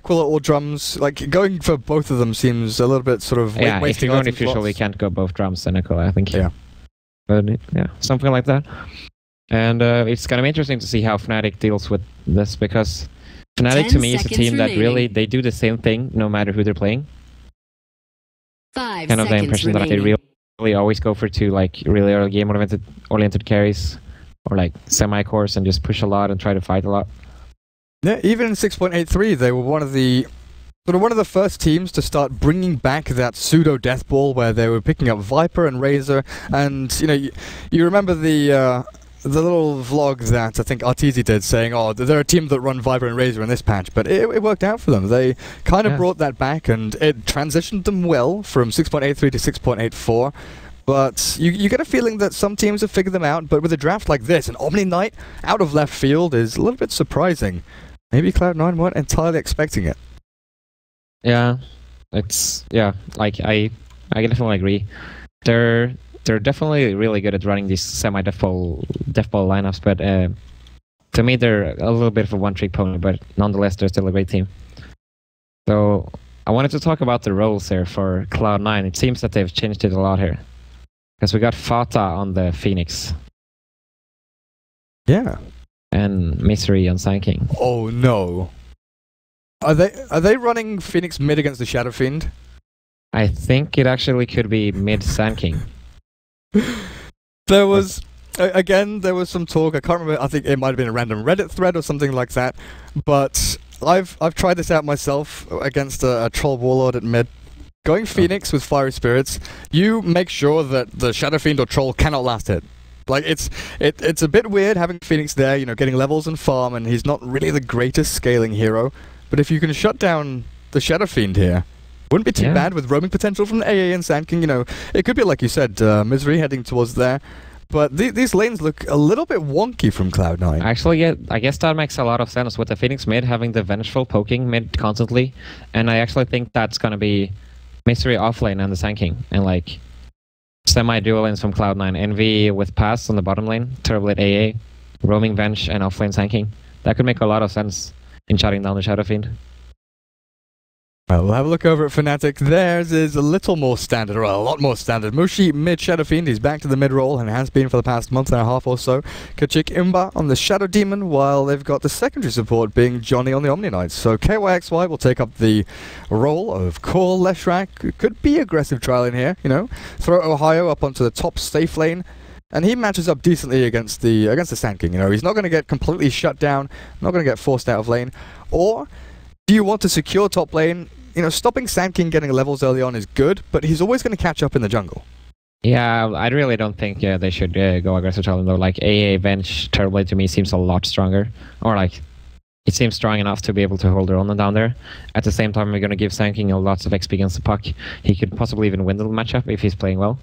equal at all drums. Like, going for both of them seems a little bit sort of yeah, if you're going items official, you can't go both drums and equal, I think. Yeah. But yeah, something like that. And it's gonna be interesting to see how Fnatic deals with this, because Fnatic to me is a team that really, they do the same thing no matter who they're playing. 5 Kind of the seconds impression that they remaining. really always go for two like really early game oriented carries, or like semi-cores, and just push a lot and try to fight a lot. Yeah, even in 6.83, they were one of the first teams to start bringing back that pseudo death ball, where they were picking up Viper and Razor, and you know, you remember the little vlog that I think Arteezy did saying, oh, they're a team that run Viper and Razor in this patch, but it worked out for them. They kind of brought that back, and it transitioned them well from 6.83 to 6.84. But you get a feeling that some teams have figured them out, but with a draft like this, an Omni Knight out of left field is a little bit surprising. Maybe Cloud9 weren't entirely expecting it. Yeah, it's like I definitely agree. They're definitely really good at running these semi-death ball lineups, but to me they're a little bit of a one-trick pony, but nonetheless they're still a great team. So I wanted to talk about the roles here for Cloud9. It seems that they've changed it a lot here, because we got Fata on the Phoenix. Yeah. And Misery on Sand King. Oh no. Are they running Phoenix mid against the Shadow Fiend? I think it actually could be mid Sand King. There was again, there was some talk, I can't remember, I think it might have been a random Reddit thread or something like that, but I've tried this out myself against a troll warlord at mid. Going Phoenix with Fiery Spirits, you make sure that the Shadow Fiend or troll cannot last hit. Like, it's a bit weird having Phoenix there, you know, getting levels and farm, and he's not really the greatest scaling hero. But if you can shut down the Shadow Fiend here, wouldn't be too bad with roaming potential from the AA and Sand King. You know, it could be, like you said, Misery heading towards there. But these lanes look a little bit wonky from Cloud9. Actually, yeah, I guess that makes a lot of sense with the Phoenix mid having the Vengeful poking mid constantly. And I actually think that's going to be Misery offlane and the Sand King. And, like, semi-dual lanes from Cloud9. Envy with Pass on the bottom lane, Turboblade AA, roaming Venge, and offlane Sand King. That could make a lot of sense in shutting down the Shadow Fiend. Well, we'll have a look over at Fnatic. Theirs is a little more standard, or a lot more standard. Mushi mid Shadow Fiend, he's back to the mid role and has been for the past month and a half or so. Kachik Imba on the Shadow Demon, while they've got the secondary support being Johnny on the Omni Knights. So KYXY will take up the role of Core Leshrak. Could be aggressive trial in here, you know. Throw Ohio up onto the top safe lane. And he matches up decently against the Sand King. You know, he's not going to get completely shut down, not going to get forced out of lane. Or do you want to secure top lane? You know, stopping Sand King getting levels early on is good, but he's always going to catch up in the jungle. Yeah, I really don't think they should go aggressive challenge though. Like AA Venge Turboblade to me seems a lot stronger, or like it seems strong enough to be able to hold their own down there. At the same time, we're going to give Sand King lots of XP against the puck. He could possibly even win the matchup if he's playing well.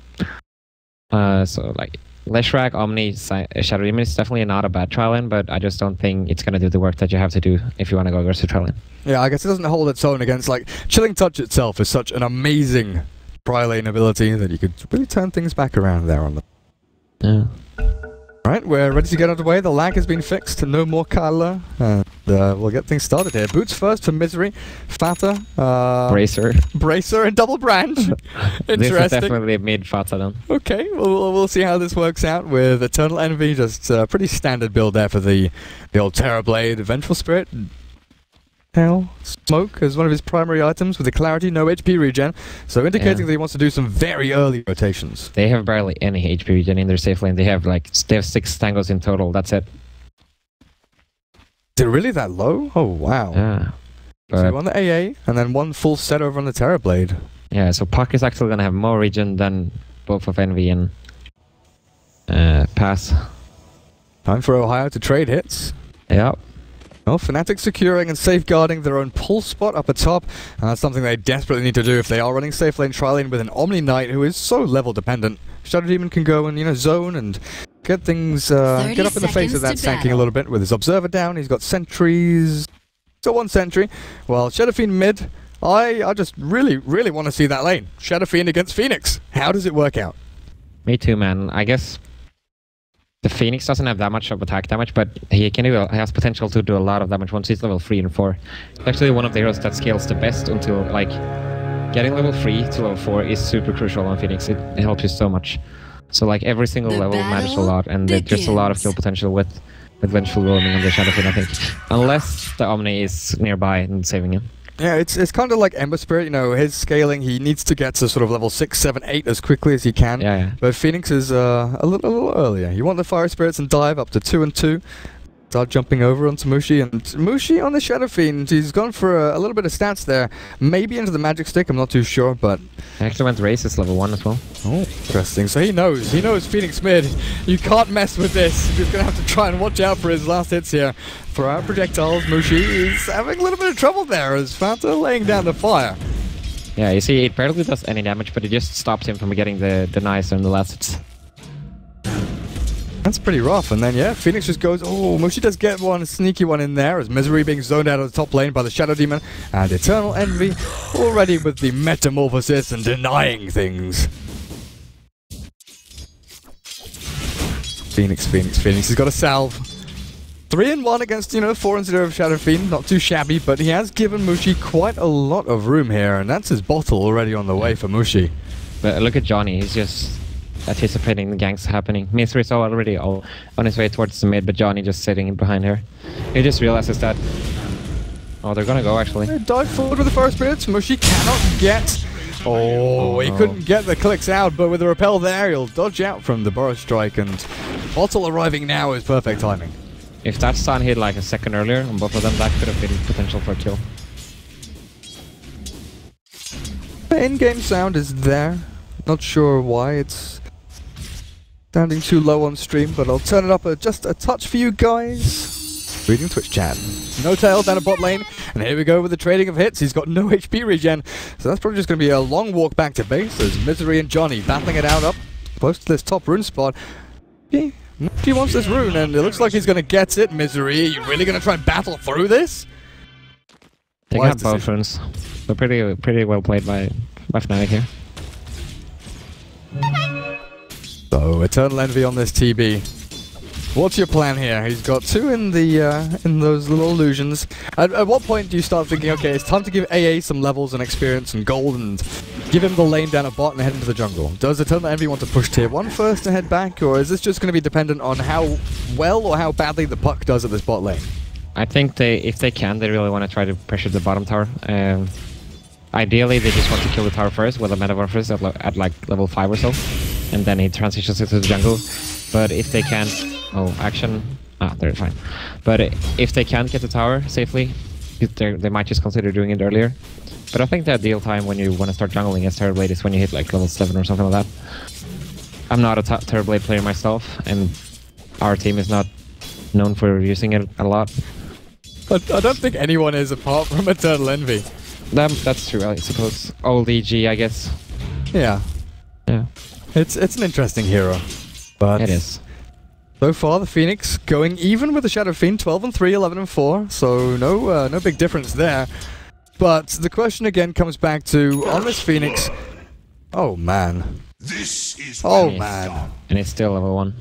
So like Leshrak, Omni, Shadow Demon is definitely not a bad trial lane, but I just don't think it's going to do the work that you have to do if you want to go aggressive trial lane. Yeah, I guess it doesn't hold its own against, like, Chilling Touch itself is such an amazing trial lane ability that you could really turn things back around there on them. Yeah. Right, we're ready to get underway. The lag has been fixed. No more Kyler. And we'll get things started here. Boots first for Misery. Fata. Bracer and Double Branch. Interesting. This is definitely mid Fata then. Okay, we'll see how this works out with Eternal Envy. Just a pretty standard build there for the old Terrorblade. Vengeful Spirit. Hell, Smoke as one of his primary items with the Clarity, no HP regen, so indicating that he wants to do some very early rotations. They have barely any HP regen in their safe lane. They have 6 tangos in total, that's it. Is it really that low? Oh wow. Yeah. So on the AA, and then one full set over on the Terrorblade. Yeah, so Puck is actually going to have more regen than both of Envy and Pass. Time for Ohio to trade hits. Yep. Well, Fnatic securing and safeguarding their own pull spot up atop, and that's something they desperately need to do if they are running safe lane tri lane with an Omni Knight who is so level dependent. Shadow Demon can go and, you know, zone and get things, get up in the face of that Sand King a little bit with his Observer down. He's got sentries, so 1 sentry. Well, Shadow Fiend mid, I just really want to see that lane. Shadow Fiend against Phoenix. How does it work out? Me too, man. I guess The Phoenix doesn't have that much of attack damage, but he has potential to do a lot of damage once he's level 3 and 4. It's actually one of the heroes that scales the best until, like, getting level 3 to level 4 is super crucial on Phoenix. It helps you so much. So, like, every single level matters a lot, and there's just a lot of kill potential with vengeful roaming on the Shadow Fiend, I think. Unless the Omni is nearby and saving him. Yeah, it's kind of like Ember Spirit, you know, his scaling, he needs to get to sort of level 6, 7, 8 as quickly as he can. Yeah. But Phoenix is a little earlier. You want the Fire Spirits and dive up to 2 and 2. Start jumping over onto Mushi, and Mushi on the Shadow Fiend, he's gone for a little bit of stats there. Maybe into the Magic Stick, I'm not too sure, but... I actually went Races level 1 as well. Oh, interesting. So he knows Phoenix mid. You can't mess with this. You're just going to have to try and watch out for his last hits here. Throw out projectiles, Mushi is having a little bit of trouble there as Fanta laying down the fire. Yeah, you see, it barely does any damage, but it just stops him from getting the denies and the last hits. That's pretty rough, and then yeah, Phoenix just goes, oh, Mushi does get one sneaky one in there as Misery being zoned out of the top lane by the Shadow Demon, and Eternal Envy already with the Metamorphosis and denying things. Phoenix, he's got a salve. 3 and 1 against, you know, 4 and 0 of Shadow Fiend, not too shabby, but he has given Mushi quite a lot of room here, and that's his bottle already on the way for Mushi. But look at Johnny, he's just anticipating the ganks happening. Misery's already on his way towards the mid, but Johnny just sitting in behind her. He just realizes that... Oh, they're gonna go actually. They dive forward with the Fire Spirits. Mushi cannot get... Oh, he couldn't get the clicks out, but with the repel there, he'll dodge out from the Burrow Strike, and Bottle arriving now is perfect timing. If that stun hit like a second earlier on both of them, that could have been potential for a kill. The in-game sound is there. Not sure why it's sounding too low on stream, but I'll turn it up just a touch for you guys. Reading Twitch chat. No tail down a bot lane, and here we go with the trading of hits. He's got no HP regen, so that's probably just going to be a long walk back to base as Misery and Johnny battling it out up close to this top rune spot. He wants this rune, and it looks like he's going to get it. Misery, are you really going to try and battle through this? They got both runes. So pretty well played by Fnatic here. So, Eternal Envy on this TB. What's your plan here? He's got 2 in the in those little illusions. At what point do you start thinking, okay, it's time to give AA some levels and experience and gold and give him the lane down a bot and head into the jungle? Does Eternal Envy want to push tier 1 first and head back, or is this just going to be dependent on how well or how badly the puck does at this bot lane? I think if they can, they really want to try to pressure the bottom tower. Ideally, they just want to kill the tower first with a Metamorphosis at like level 5 or so, and then he transitions into the jungle. But if they can't... Oh, action... Ah, they're fine. But if they can't get the tower safely, they might just consider doing it earlier. But I think the ideal time when you want to start jungling as Terrorblade is when you hit like level 7 or something like that. I'm not a Terrorblade player myself, and our team is not known for using it a lot. But I don't think anyone is apart from Eternal Envy. That's true, I suppose. Old EG, I guess. Yeah. Yeah. It's an interesting hero. But it is. So far, the Phoenix going even with the Shadow Fiend, 12 and 3, 11 and 4. So no big difference there. But the question again comes back to on this Phoenix. Oh man. Man. And it's still level 1.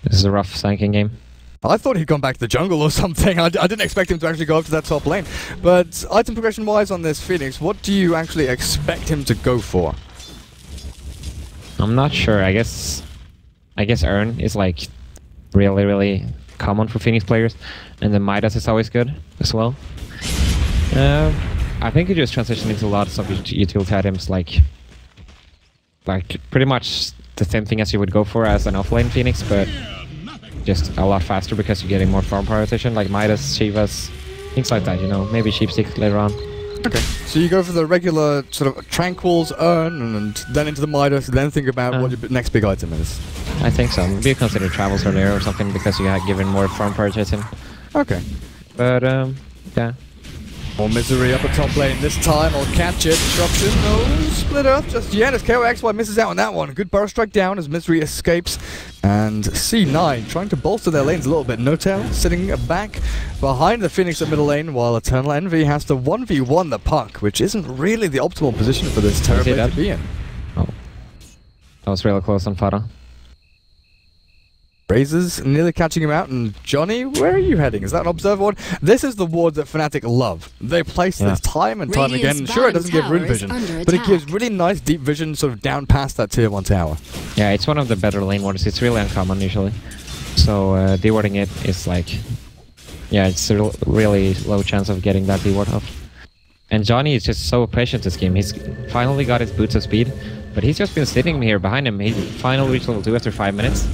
This is a rough sinking game. I thought he'd gone back to the jungle or something. I didn't expect him to actually go up to that top lane. But item progression wise on this Phoenix, what do you actually expect him to go for? I'm not sure. I guess Urn is like really common for Phoenix players, and the Midas is always good as well. I think you just transition into lots of utility items like pretty much the same thing as you would go for as an offlane Phoenix, but just a lot faster because you're getting more farm prioritization, like Midas, Shivas, things like that, you know, maybe Sheepstick later on. Okay, so you go for the regular sort of Tranquils, Urn, and then into the Midas, and then think about what your next big item is. I think so. Maybe consider Travels earlier or something because you had given more farm prioritization. Okay. But, yeah. More Misery up at top lane. This time I'll catch it. Disruption. No split up just yet as KOXY misses out on that one. Good Burrow Strike down as Misery escapes. And C9 trying to bolster their lanes a little bit. No Tail sitting back behind the Phoenix at middle lane while Eternal Envy has to 1v1 the puck, which isn't really the optimal position for this Terrorblade to be in. Oh. That was really close on Fada. Razor's nearly catching him out, and Johnny, where are you heading? Is that an observer ward? This is the ward that Fnatic love. They place this time and time again. Sure, it doesn't give rune vision, but it gives really nice deep vision sort of down past that tier 1 tower. Yeah, it's one of the better lane wards. It's really uncommon usually. So dewarding it is like... Yeah, it's a really low chance of getting that deward off. And Johnny is just so patient this game. He's finally got his boots of speed, but he's just been sitting here behind him. He finally reached level 2 after 5 minutes.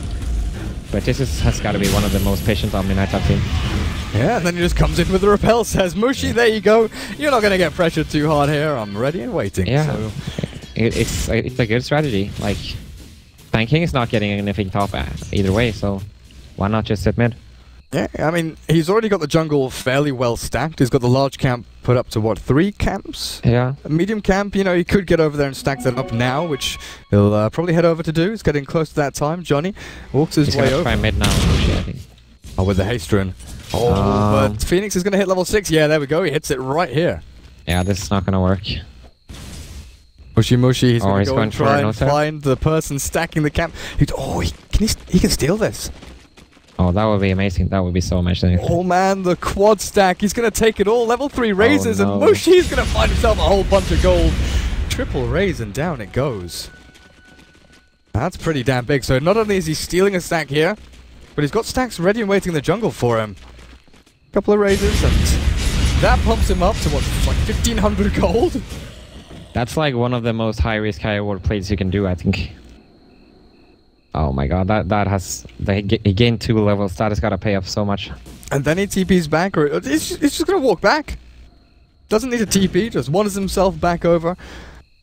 But this has got to be one of the most patient Omni-Knights I've seen. Yeah, and then he just comes in with the repel, says, Mushi, there you go. You're not going to get pressured too hard here. I'm ready and waiting. Yeah, so. it's a good strategy. Like, tanking is not getting anything top either way, so why not just sit mid? Yeah, I mean, he's already got the jungle fairly well stacked. He's got the large camp put up to, what, 3 camps? Yeah. A medium camp, you know, he could get over there and stack that up now, which he'll probably head over to do. He's getting close to that time. Johnny walks his way over. He's going to try mid now, I think. Oh, with the haste rune. Oh, but Phoenix is going to hit level 6. Yeah, there we go. He hits it right here. Yeah, this is not going to work. Mushi, he's going to go and try and no find the person stacking the camp. He can steal this. Oh, that would be amazing. That would be so amazing. Oh man, the quad stack. He's going to take it all. Level 3 raises, and Mushi's going to find himself a whole bunch of gold. Triple raise, and down it goes. That's pretty damn big. So not only is he stealing a stack here, but he's got stacks ready and waiting in the jungle for him. Couple of raises, and that pumps him up to what, like 1,500 gold? That's like one of the most high-risk, high-reward plays you can do, I think. Oh my god, he gained 2 levels. That has got to pay off so much. And then he TP's back, or he's just going to walk back. Doesn't need a TP, just wanders himself back over.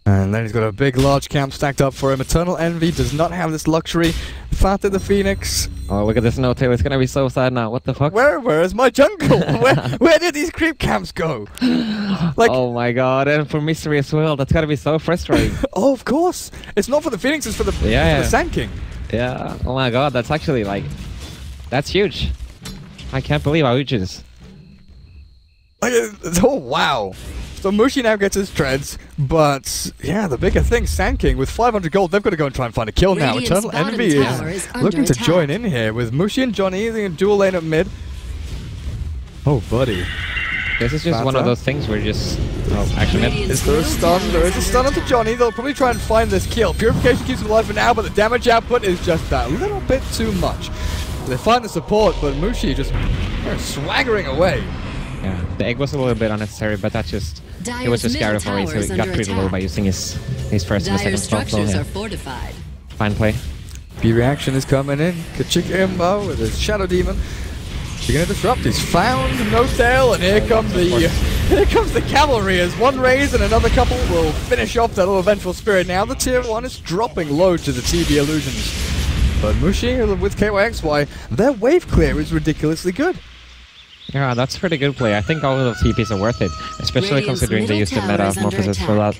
And then he's got a big, large camp stacked up for him. Eternal Envy does not have this luxury. Fat the Phoenix. Oh, look at this no-tail. It's going to be so sad now. What the fuck? Where is my jungle? where did these creep camps go? Like, oh my god, and for Mystery as well. That's got to be so frustrating. Oh, of course. It's not for the Phoenix, it's for the, for the Sand King. Yeah, oh my god, that's actually like... That's huge. I can't believe how huge it is. Like, oh, wow. So Mushi now gets his treads, but yeah, the bigger thing, Sand King with 500 gold, they've got to go and try and find a kill now. Eternal Envy is looking to join in here with Mushi and Johnny in a dual lane at mid. Oh, buddy. This is just one of those things where you just... Oh, actually, is there a stun? There is a stun onto Johnny. They'll probably try and find this kill. Purification keeps him alive for now, but the damage output is just that little bit too much. They find the support, but Mushi just swaggering away. Yeah, the egg was a little bit unnecessary, but that just... It was just scary for me, so he got pretty low by using his first and second spot. So, yeah. Fine play. B reaction is coming in. Kachik Imba with his Shadow Demon. You're gonna disrupt. He's found no tail, and here comes the cavalry as one raise and another couple will finish off that little vengeful spirit. Now the tier 1 is dropping low to the TB illusions, but Mushi with KYXY, their wave clear is ridiculously good. Yeah, that's pretty good play. I think all of those TPs are worth it, especially considering they used the metamorphosis for that.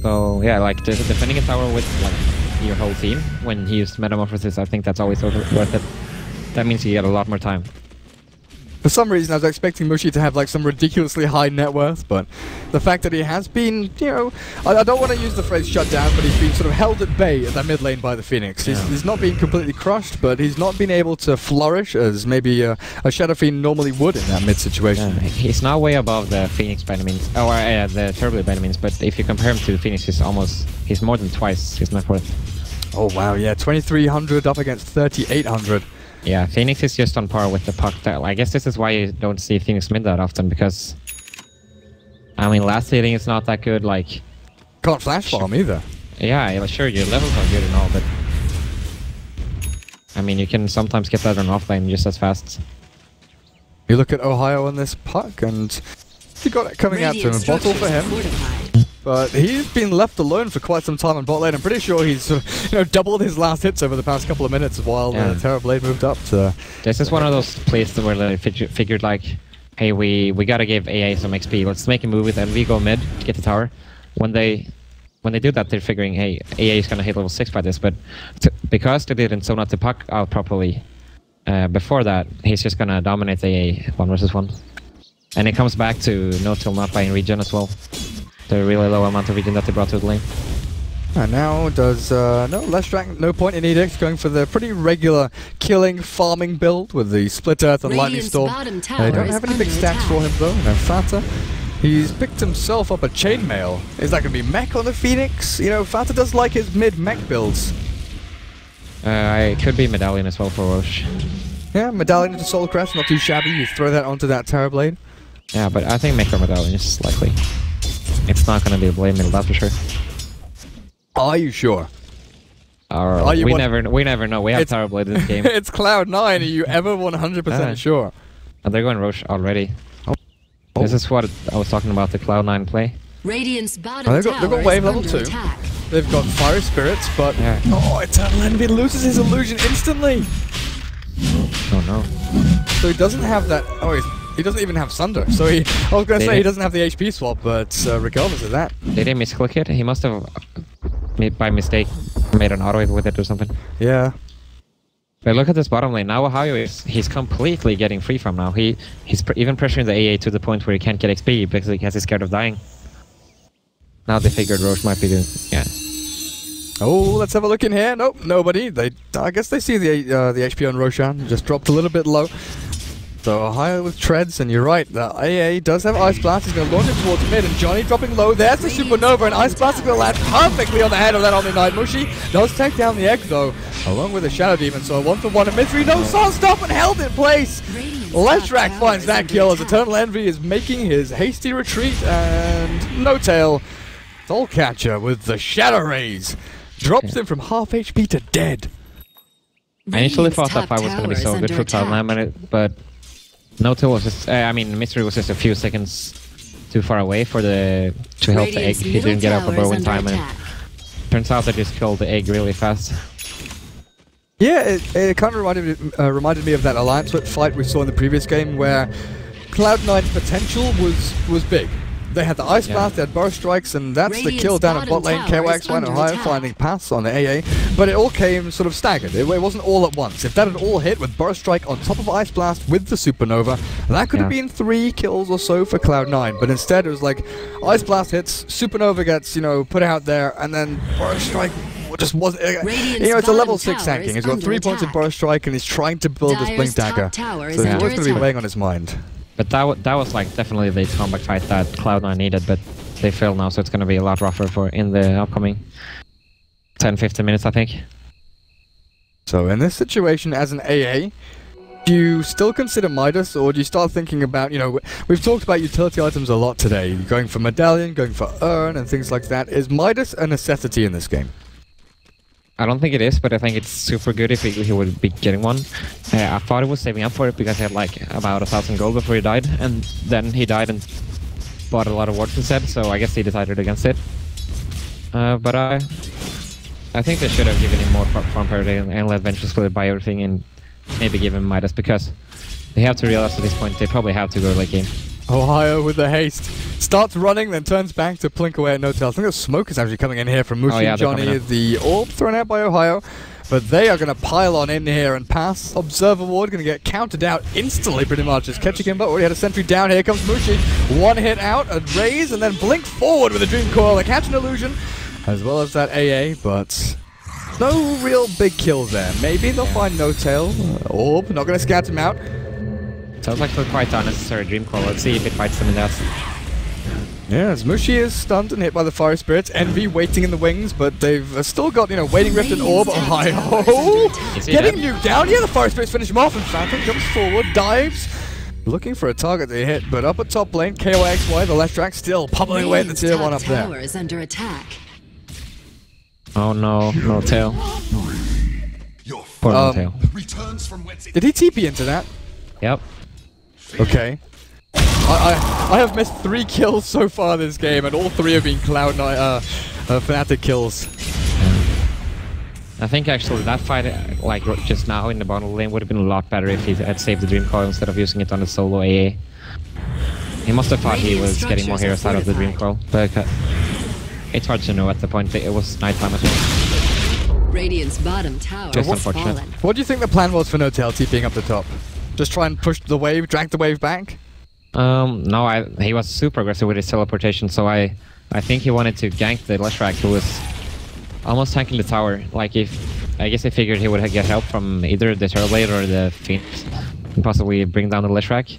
So yeah, like defending a tower with like your whole team when he used metamorphosis, I think that's always worth it. That means you get a lot more time. For some reason, I was expecting Mushi to have like some ridiculously high net worth, but the fact that he has been, you know, I don't want to use the phrase shut down, but he's been sort of held at bay at that mid lane by the Phoenix. He's not been completely crushed, but he's not been able to flourish as maybe a Shadow Fiend normally would in that mid situation. He's not way above the Phoenix by any means, or the Turbo by any means, but if you compare him to the Phoenix, he's more than twice his net worth. Oh wow, yeah, 2,300 up against 3,800. Yeah, Phoenix is just on par with the puck. I guess this is why you don't see Phoenix mid that often, because... I mean, last hitting is not that good, like... Can't flash bomb either. Yeah, sure, your levels are good and all, but... I mean, you can sometimes get that on offlane just as fast. You look at Ohio on this puck, and... he got it coming out to him. A bottle for him. But he's been left alone for quite some time on bot lane. I'm pretty sure he's doubled his last hits over the past couple of minutes while Terrorblade moved up to... This is one of those places where they figured like, hey, we gotta give AA some XP. Let's make a move with Envy, go mid, get the tower. When they do that, they're figuring, hey, AA is gonna hit level 6 by this, but because they didn't zone out the puck out properly before that, he's just gonna dominate AA 1 versus 1. And it comes back to no till not buying regen as well. The really low amount of regen that they brought to the lane. And now does no Lestrak, no point in Edict, going for the pretty regular killing farming build with the Split Earth and Lightning Storm. They don't have any big stats for him though. Now Fata, he's picked himself up a chainmail. Is that going to be mech on the Phoenix? You know, Fata does like his mid mech builds. It could be Medallion as well for Roche. Yeah, Medallion into Soul Crest, not too shabby. You throw that onto that Terror Blade. Yeah, but I think Mech or Medallion is likely. It's not going to be a Blade middle, that's for sure. Are you sure? We never know. We have Terror Blade in this game. It's Cloud9. Are you ever 100% sure? And they're going Roche already. Oh. This is what I was talking about, the Cloud9 play. Radiant's bottom they've got wave level 2. Attack. They've got Fiery Spirits, but Eternal Envy loses his illusion instantly. Oh no. So he doesn't have that. He doesn't even have Sunder. So I was going to say he doesn't have the HP swap, but regardless of that. Did he misclick it? He must have, by mistake, made an auto with it or something. Yeah. But look at this bottom lane. Now Ohio he's completely getting free from now. He's even pressuring the AA to the point where he can't get XP because he's scared of dying. Now they figured Roche might be the Oh, let's have a look in here. Nope, nobody. I guess they see the HP on Roshan. Just dropped a little bit low. So Ohio with treads, and you're right, the AA does have Ice Blast. He's going to launch it towards mid, and Johnny dropping low. There's the Supernova, and Ice Blast is going to land perfectly on the head of that Omni Knight. Mushi does take down the egg, though, along with the Shadow Demon. So a 1-for-1 in mid-3. No Sun stop and held in place. Lestrak finds that kill as Eternal Envy is making his hasty retreat, and No Tail, Soul Catcher with the Shadow Rays, drops him from half HP to dead. I initially thought that fight was going to be so good for Cloud9, but No Tail was just, Mystery was just a few seconds too far away for to help the egg. He didn't get up a bow in time, and turns out they just killed the egg really fast. Yeah, it kind of reminded me of that Alliance Whip fight we saw in the previous game where Cloud9's potential was big. They had the Ice Blast, they had Burst Strikes, and that's the kill down at bot lane. KYXY and Ohio finding paths on the AA, but it all came sort of staggered. It wasn't all at once. If that had all hit with Burst Strike on top of Ice Blast with the Supernova, that could have been 3 kills or so for Cloud9, but instead it was like Ice Blast hits, Supernova gets, put out there, and then Burst Strike just wasn't. It's a level 6 tanking. He's got 3 points in Burst Strike, and he's trying to build this Blink Dagger. So it's always going to be weighing on his mind. But that was like definitely the comeback fight that Cloud9 needed, but they failed now, so it's going to be a lot rougher in the upcoming 10-15 minutes, I think. So in this situation, as an AA, do you still consider Midas, or do you start thinking about, we've talked about utility items a lot today, going for Medallion, going for Urn, and things like that. Is Midas a necessity in this game? I don't think it is, but I think it's super good if he would be getting one. I thought he was saving up for it because he had like about 1,000 gold before he died, and then he died and bought a lot of wards instead, so I guess he decided against it. But I think they should have given him more farm parity and let Venture buy everything and maybe give him Midas, because they have to realize at this point they probably have to go late game. Ohio with the haste. Starts running, then turns back to plink away at No Tail. I think the smoke is actually coming in here from Mushi and Johnny. The orb thrown out by Ohio. But they are going to pile on in here and pass. Observer Ward going to get counted out instantly pretty much. As Ketchikimba already had a sentry down. Here comes Mushi. One hit out, a raise, and then blink forward with a Dream Coil. They catch an illusion, as well as that AA, but no real big kills there. Maybe they'll find No Tail. Orb, not going to scout him out. Sounds like quite unnecessary Dream Coil. Let's see if it fights them in that. Yeah, as Mushi is stunned and hit by the Fire Spirits. Envy waiting in the wings, but they've still got, Waiting Rift and Orb. Ohio getting nuked down. Yeah, the Fire Spirits finish him off, and Phantom comes forward, dives, looking for a target to hit, but up at top lane, KYXY, the Lestrak still pummeling away in the tier 1 up there. Is under attack. Oh no, No Tail. Poor No Tail. Did he TP into that? Yep. Okay. I have missed 3 kills so far this game, and all 3 have been Cloud9 Fnatic kills. I think actually that fight, like just now in the bottom lane, would have been a lot better if he had saved the Dream Coil instead of using it on the solo AA. He must have thought he was getting more heroes out of the Dream Coil, but it's hard to know at the point. It was nighttime as well. Radiant's bottom tower Just has unfortunate. fallen. What do you think the plan was for No Tail TPing up the top? Just try and push the wave, drag the wave back? No, he was super aggressive with his teleportation, so I think he wanted to gank the Leshrac, who was almost tanking the tower. Like if I guess they figured he would get help from either the Turboblade or the Phoenix and possibly bring down the Leshrac.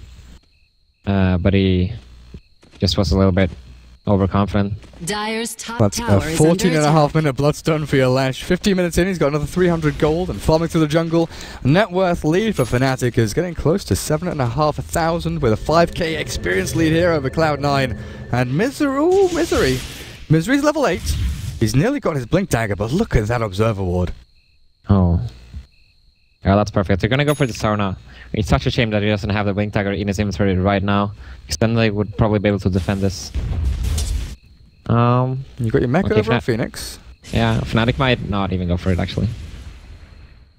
But he just was a little bit overconfident. Dire's top That's tower a is 14 and a half under minute Bloodstone for your Lash. 15 minutes in, he's got another 300 gold and farming through the jungle. Net worth lead for Fnatic is getting close to 7,500 with a 5k experience lead here over Cloud9. And Misery. Misery's level 8. He's nearly got his Blink Dagger, but look at that Observer Ward. Oh. Yeah, that's perfect. They're gonna go for the tower now. It's such a shame that he doesn't have the Blink Dagger in his inventory right now, because then they would probably be able to defend this. You got your mech okay, over on Phoenix. Yeah, Fnatic might not even go for it actually.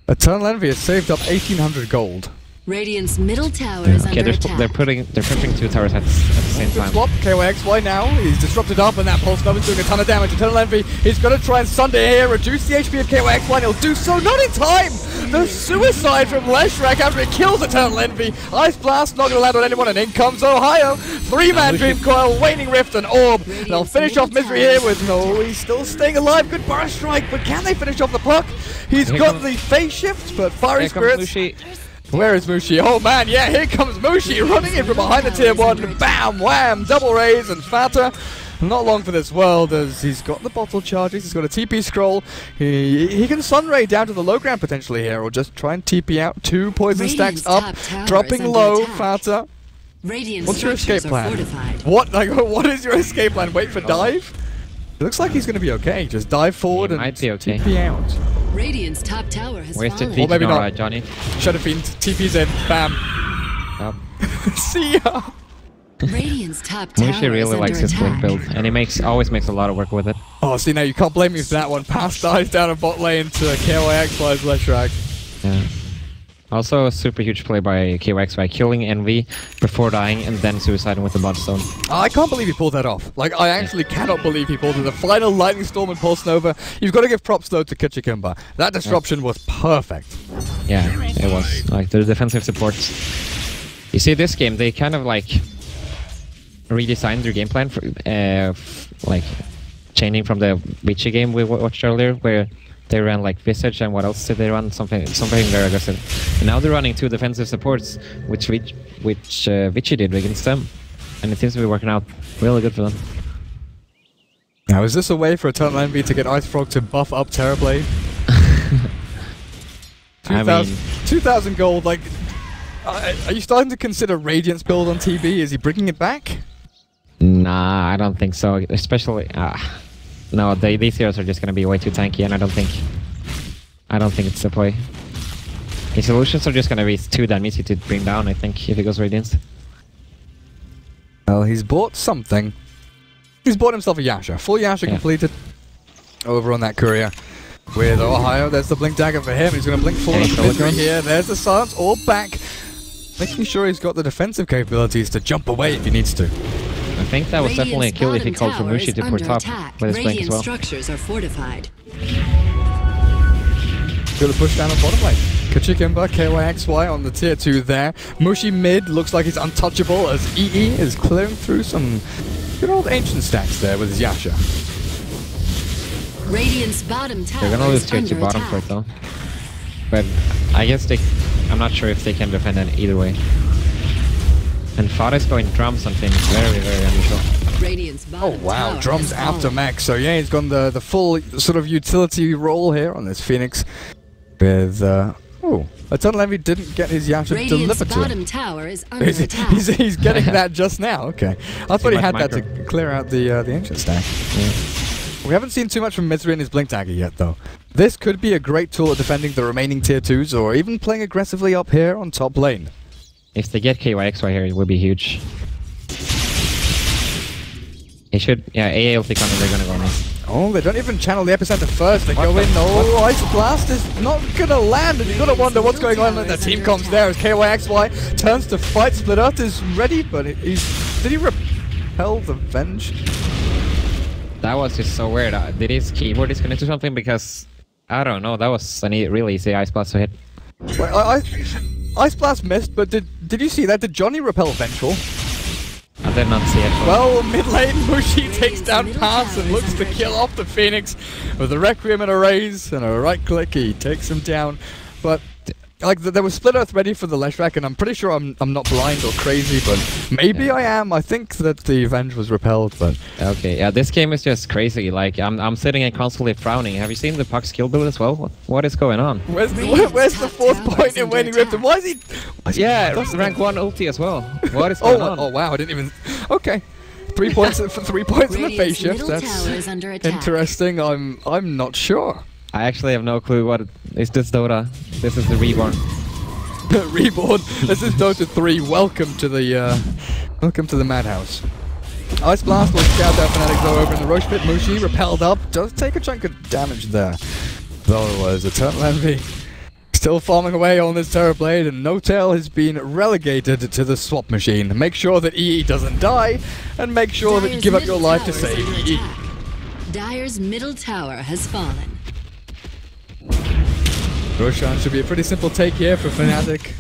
Eternal Envy has saved up 1,800 gold. Radiant's middle tower is Okay, under attack. they're pushing 2 towers at the same Good time. swap, KYXY now, he's disrupted up and that Pulse Nova's doing a ton of damage. Eternal Envy, he's going to try and Sunday here, reduce the HP of KYXY, and he'll do so, not in time! The suicide from Leshrac after he kills Eternal Envy. Ice Blast not going to land on anyone, and in comes Ohio. 3-man Dream Coil, Waning Rift and Orb. They'll finish off Misery here with, no, he's still staying alive, good burst strike, but can they finish off the puck? He's got the phase shift, but Fiery Spirits... Where is Mushi? Oh man, yeah, here comes Mushi running in from behind the tier 1. Bam, wham, double raise and Fata. Not long for this world as he's got the bottle charges, he's got a TP scroll. He can Sunray down to the low ground potentially here, or just try and TP out 2 poison stacks up, dropping low, Fata. What's your escape plan? What is your escape plan? Wait for dive? It looks like he's going to be okay. Just dive forward and TP out. Radiant's top tower has Wasted fallen. Or maybe not. Johnny. Shadow Fiend, TP's in, bam. See ya! Radiant's top tower Mushi really likes his blink build, and he always makes a lot of work with it. Oh, see, now you can't blame me for that one. Pass dives down a bot lane to KYXY's Leshrac. Yeah. Also a super huge play by KYX by killing Envy before dying and then suiciding with the Bloodstone. I can't believe he pulled that off. Like, I actually cannot believe he pulled it. The final Lightning Storm and Pulse Nova. You've got to give props, though, to Kitchikimba. That disruption was perfect. Yeah, it was. Like, the defensive support. You see, this game, they kind of, like, redesigned their game plan for, like, changing from the Witchy game we watched earlier, where they ran like Visage, and what else did they run? Something very aggressive. And now they're running 2 defensive supports, which Vichy did against them, and it seems to be working out really good for them. Now, is this a way for Eternal Envy to get Ice Frog to buff up Terrorblade? 2,000 gold. Like, are you starting to consider Radiance build on TB? Is he bringing it back? Nah, I don't think so. Especially. No, these heroes are just gonna be way too tanky, and I don't think it's the play. His solutions are just gonna be too damn easy to bring down, I think, if he goes Radiance. Well, he's bought something. He's bought himself a Yasha. Full Yasha completed. Over on that courier. With Ohio, there's the Blink Dagger for him. He's gonna blink forward to Misery here. There's the silence, or back. Making sure he's got the defensive capabilities to jump away if he needs to. I think that was definitely a kill if he called for Mushi to put top with his blink as well. Structures are fortified. Gonna push down on bottom lane. Kachikimba, KYXY on the tier 2 there. Mushi mid looks like he's untouchable as EE is clearing through some good old ancient stacks there with his Yasha. Radiant's bottom tower They're gonna lose tier 2 under bottom attack. for it though. But I guess I'm not sure if they can defend it either way. And Fada's going drums on things, very unusual. Radiant's Oh bottom wow, tower drums has after fallen. Max. So yeah, he's gone the full sort of utility role here on this Phoenix. With Eternal Envy didn't get his Yasha Radiant's delivered to him. bottom tower is under attack. He's getting that just now. Okay, I thought he had micro. that to clear out the ancient stack. Yeah. We haven't seen too much from Misery and his Blink Dagger yet, though. This could be a great tool at defending the remaining tier 2s, or even playing aggressively up here on top lane. If they get KYXY here, it would be huge. He should, yeah, AA ulti coming, they're gonna go now. Oh, they don't even channel the epicenter first. They go in. Oh, Ice Blast is not gonna land, and you gotta wonder what's going on. And the team comms there as KYXY turns to fight. Split Earth is ready, but did he repel the Venge? That was just so weird. Did his keyboard disconnect or something? Because I don't know. That was a really easy Ice Blast to hit. Well, Ice Blast missed, but did you see that? Did Johnny repel Vengeful? I I did not see it. Well, mid lane, Mushi takes down middle Pass tower and is looks to under kill off the Phoenix with a Requiem and a raise and a right click. He takes him down, but like there was Split Earth ready for the Leshrac, and I'm pretty sure I'm not blind or crazy, but maybe I am. I think that the Avenge was repelled, but okay, yeah, this game is just crazy. Like I'm sitting and constantly frowning. Have you seen the Puck skill build as well? What is going on? where's the fourth point in Waning Rift? And why is he? Yeah, rank 1 ulti as well. What is going on? Oh wow, I didn't even. Okay. 3 points for 3 points in the phase shift. Middle That's tower is under attack. interesting. I'm not sure. I actually have no clue what is this Dota. This is the Reborn. Reborn. This is Dota 3. Welcome to the madhouse. Ice Blast will scout that Fnatic though over in the Roche pit. Mushi repelled up. Does take a chunk of damage there. Though it was Eternal Envy. Still farming away on this Terrorblade, and No-Tail has been relegated to the swap machine. Make sure that EE doesn't die, and make sure that you give up your life to save EE. Dire's middle tower has fallen. Roshan should be a pretty simple take here for Fnatic.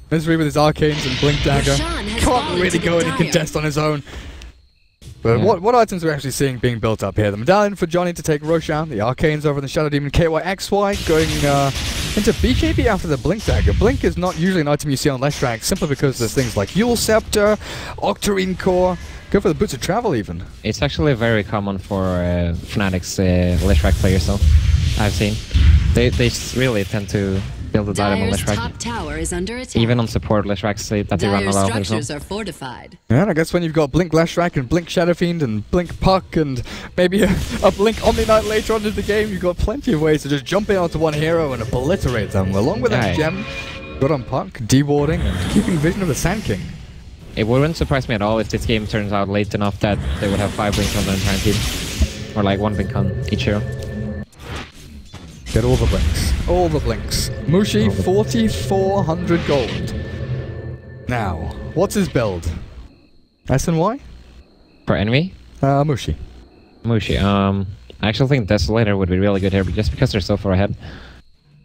Misery with his Arcanes and Blink Dagger. Roshan has Can't fallen really to the go in and Dire. contest on his own. But Yeah. what items are we actually seeing being built up here? The Medallion for Johnny to take Roshan, the Arcanes over in the Shadow Demon KYXY going into BKB after the Blink Dagger. Blink is not usually an item you see on Leshrac simply because there's things like Yule Scepter, Octarine Core, go for the Boots of Travel even. It's actually very common for Fnatic's Leshrac players though. I've seen. They really tend to build the item on Dire's Leshrac. top tower is under attack. Even on support Leshracs that they run a Dire's lot of structures themselves. are fortified. Yeah, and I guess when you've got Blink Leshrac and Blink Shadow Fiend and Blink Puck and maybe a Blink Omni Knight later on in the game, you've got plenty of ways to just jump in onto one hero and obliterate them. Along with that gem, got on Puck, dewarding, and keeping vision of the Sand King. It wouldn't surprise me at all if this game turns out late enough that they would have 5 blinks on the entire team. Or like 1 blink on each hero. Get all the blinks. All the blinks. Mushi, 4,400 gold. Now, what's his build? S and Y? For enemy? Mushi. Mushi. I actually think Desolator would be really good here just because they're so far ahead.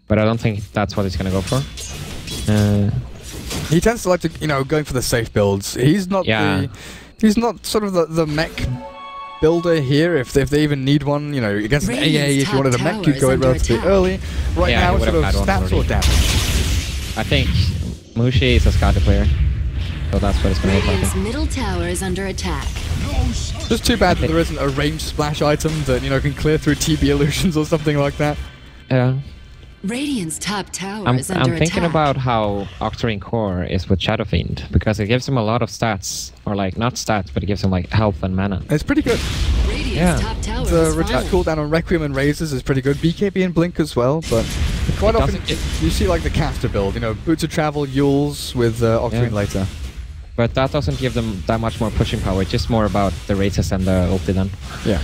But I don't think that's what he's gonna go for. He tends to like to, going for the safe builds. He's not he's not sort of the mech builder here, if they even need one, against an AA, if you wanted a mech, you'd go in relatively early. Right now, it's sort of stats or damage. I think Mushi is a Scotty player, so that's what it's going to look Radiant's like. middle tower is under attack. Just too bad that there isn't a ranged splash item that, can clear through TB illusions or something like that. Yeah. Radiant's top tower I'm is under thinking attack. about how Octarine Core is with Shadow Fiend, because it gives him a lot of stats, or like, not stats, but it gives him like health and mana. It's pretty good. Radiant's top tower The is retouch fallen. cooldown on Requiem and Razors is pretty good. BKB and Blink as well, but quite often you see like the caster build, Boots of Travel, Yules with Octarine later. But that doesn't give them that much more pushing power, it's just more about the Razors and the ulti then. Yeah.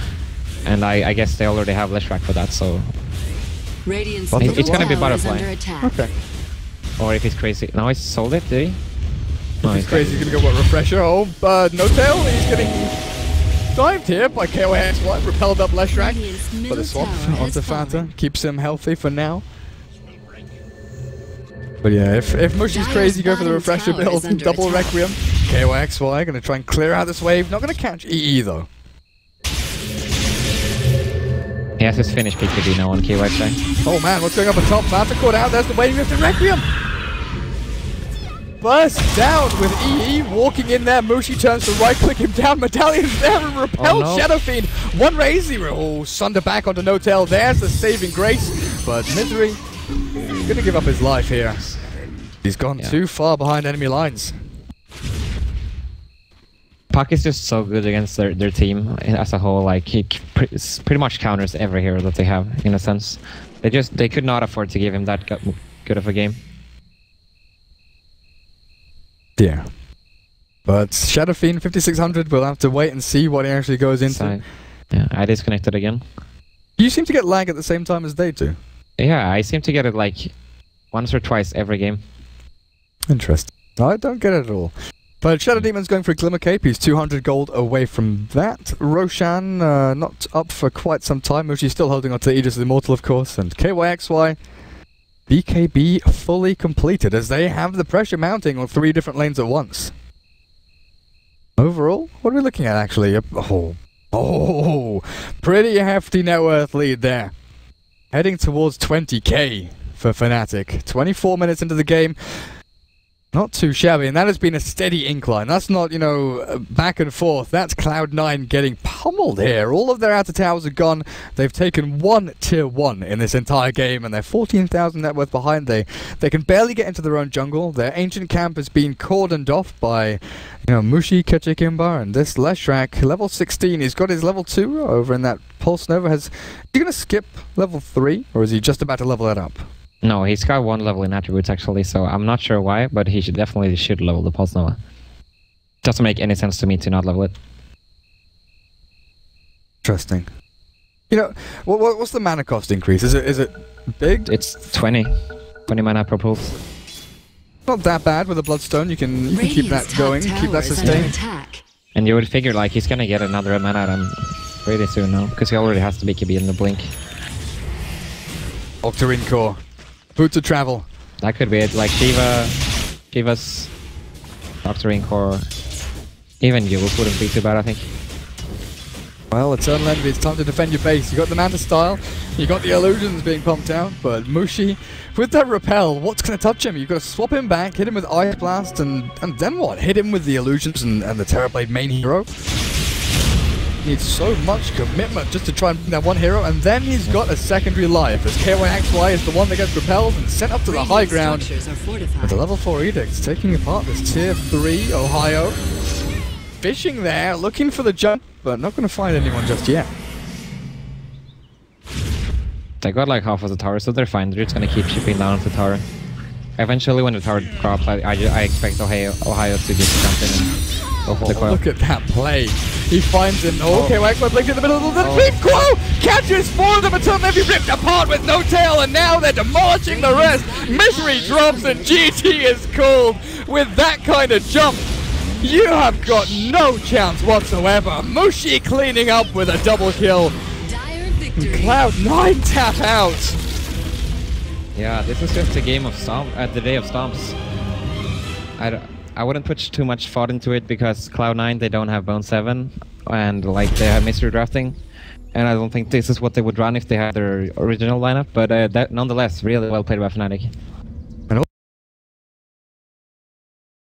And I guess they already have Leshrac for that, so... Radiant's It's middle gonna be tower is butterfly. under attack. Okay. Or if he's crazy... No, he sold it, did he? No, He's crazy, he's gonna go, Refresher? Oh, No-Tail, he's getting dived here by KOXY, repelled up Leshrac, Radiant's but middle a swap tower onto has fallen. Fanta, keeps him healthy for now. But yeah, if Mushi's Dire's crazy, go for the bottom Refresher tower build, is under double attack. Requiem. KOXY gonna try and clear out this wave, not gonna catch EE though. He has his Finnish PKD now on KYXY. Oh man, what's going up on top? Fanta caught out, there's the waiting lift and Requiem! Burst down with EE walking in there. Mushi turns to right click him down. Medallion's there and repelled no. Shadow Fiend. One raise, zero. Sunder back onto No-Tail. There's the saving grace. But Misery gonna give up his life here. He's gone too far behind enemy lines. Puck is just so good against their team as a whole. Like he pretty much counters every hero that they have in a sense. They could not afford to give him that good of a game. Yeah. But Shadow Fiend 5600, we'll have to wait and see what he actually goes into. So, yeah, I disconnected again. You seem to get lag at the same time as they do. Yeah, I seem to get it like once or twice every game. Interesting. I don't get it at all. But Shadow Demon's going for a Glimmer Cape. He's 200 gold away from that. Roshan not up for quite some time. Mushi's still holding on to the Aegis of the Immortal, of course. And KYXY, BKB fully completed as they have the pressure mounting on 3 different lanes at once. Overall, what are we looking at actually? Pretty hefty net worth lead there. Heading towards 20k for Fnatic. 24 minutes into the game. Not too shabby, and that has been a steady incline. That's not, you know, back and forth. That's Cloud9 getting pummeled here. All of their outer towers are gone. They've taken one tier 1 in this entire game, and they're 14,000 net worth behind. They can barely get into their own jungle. Their ancient camp has been cordoned off by, you know, Mushi, Kachik, Imba, and this Leshrac, level 16. He's got his level 2 over in that Pulse Nova. Is he going to skip level 3, or is he just about to level that up? No, he's got 1 level in attributes actually, so I'm not sure why, but he definitely should level the Pulse Nova. Doesn't make any sense to me to not level it. Interesting. You know, what's the mana cost increase? Is it big? It's 20 mana per pulse. Not that bad with a Bloodstone. You can keep that going, keep that sustained. And you would figure like he's gonna get another mana item pretty soon now, because he already has the BKB in the blink. Octarine Core. Boot to travel. That could be it, like Shiva's Octarine Core. Even Jules wouldn't be too bad, I think. Well, Eternal Envy, it's time to defend your base. You got the Manta Style, you got the illusions being pumped out, but Mushi, with that repel, what's going to touch him? You've got to swap him back, hit him with Ice Blast, and then what? Hit him with the illusions and the Terrorblade main hero? Needs so much commitment just to try and bring that one hero, and then he's got a secondary life, as KYXY is the one that gets repelled and sent up to the high ground with the level 4 Edicts, taking apart this tier 3 Ohio. Fishing there, looking for the jump, but not going to find anyone just yet. They got like half of the tower, so they're fine. They're just going to keep chipping down the tower. Eventually, when the tower drops, I expect Ohio to just jump in and go for the coil. Look at that play. He finds him. Okay, Waxman blinked in the middle of the big quo! Catches 4 of them until they've been ripped apart with no tail, and now they're demolishing the rest. Misery drops and GT is called. With that kind of jump, you have got no chance whatsoever. Mushi cleaning up with a double kill. Cloud9 tap out. Yeah, this is just a game of the day of stomps. I wouldn't put too much thought into it because Cloud9, they don't have Bone 7 and like they have mystery drafting, and I don't think this is what they would run if they had their original lineup, but that nonetheless really well played by Fnatic.